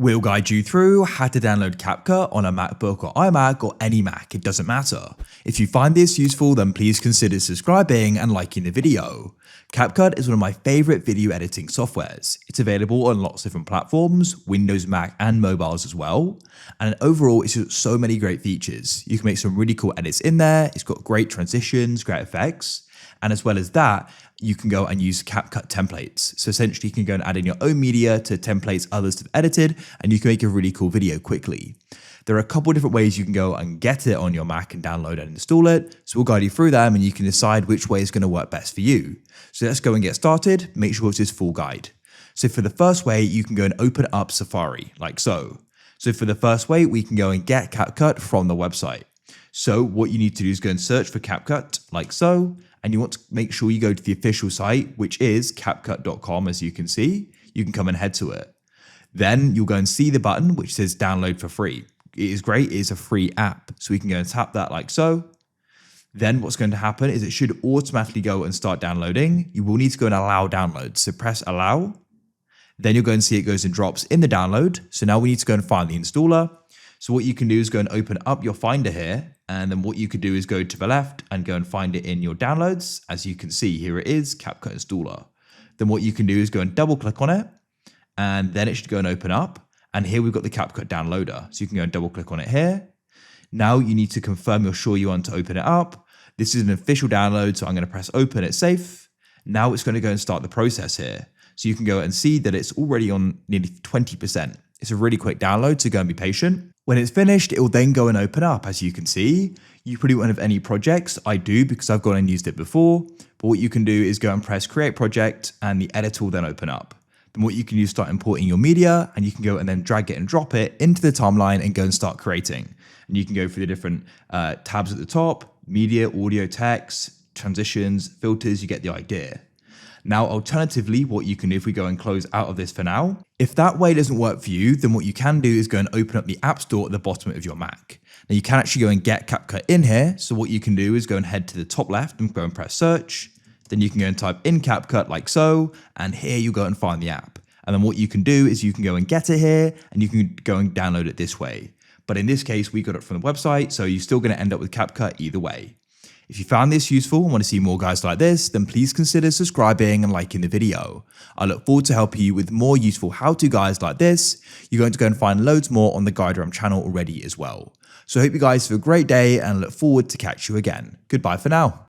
We'll guide you through how to download CapCut on a MacBook or iMac or any Mac, it doesn't matter. If you find this useful, then please consider subscribing and liking the video. CapCut is one of my favorite video editing softwares. It's available on lots of different platforms, Windows, Mac, and mobiles as well. And overall, it's got so many great features. You can make some really cool edits in there. It's got great transitions, great effects. And as well as that, you can go and use CapCut templates. So essentially you can go and add in your own media to templates others have edited, and you can make a really cool video quickly. There are a couple of different ways you can go and get it on your Mac and download and install it. So we'll guide you through them and you can decide which way is going to work best for you. So let's go and get started. Make sure it's this full guide. So for the first way, you can go and open up Safari like so. So for the first way, we can go and get CapCut from the website. So what you need to do is go and search for CapCut like so. And you want to make sure you go to the official site, which is CapCut.com, as you can see. You can come and head to it. Then you'll go and see the button which says download for free. It is great, it is a free app. So we can go and tap that like so. Then what's going to happen is it should automatically go and start downloading. You will need to go and allow download. So press allow. Then you'll go and see it goes and drops in the download. So now we need to go and find the installer. So what you can do is go and open up your Finder here. And then what you could do is go to the left and go and find it in your downloads. As you can see, here it is, CapCut installer. Then what you can do is go and double click on it. And then it should go and open up. And here we've got the CapCut downloader. So you can go and double click on it here. Now you need to confirm you're sure you want to open it up. This is an official download, so I'm going to press open, it's safe. Now it's going to go and start the process here. So you can go and see that it's already on nearly 20%. It's a really quick download, so go and be patient. When it's finished, it will then go and open up. As you can see, you probably won't have any projects. I do because I've gone and used it before. But what you can do is go and press create project and the editor will then open up. Then what you can do is start importing your media and you can go and then drag it and drop it into the timeline and go and start creating. And you can go through the different tabs at the top, media, audio, text, transitions, filters, you get the idea. Now, alternatively, what you can do if we go and close out of this for now, if that way doesn't work for you, then what you can do is go and open up the App Store at the bottom of your Mac. Now, you can actually go and get CapCut in here. So what you can do is go and head to the top left and go and press search. Then you can go and type in CapCut like so, and here you go and find the app. And then what you can do is you can go and get it here, and you can go and download it this way. But in this case, we got it from the website, so you're still going to end up with CapCut either way. If you found this useful and want to see more guides like this, then please consider subscribing and liking the video. I look forward to helping you with more useful how-to guides like this. You're going to go and find loads more on the GuideRealm channel already as well. So I hope you guys have a great day and look forward to catch you again. Goodbye for now.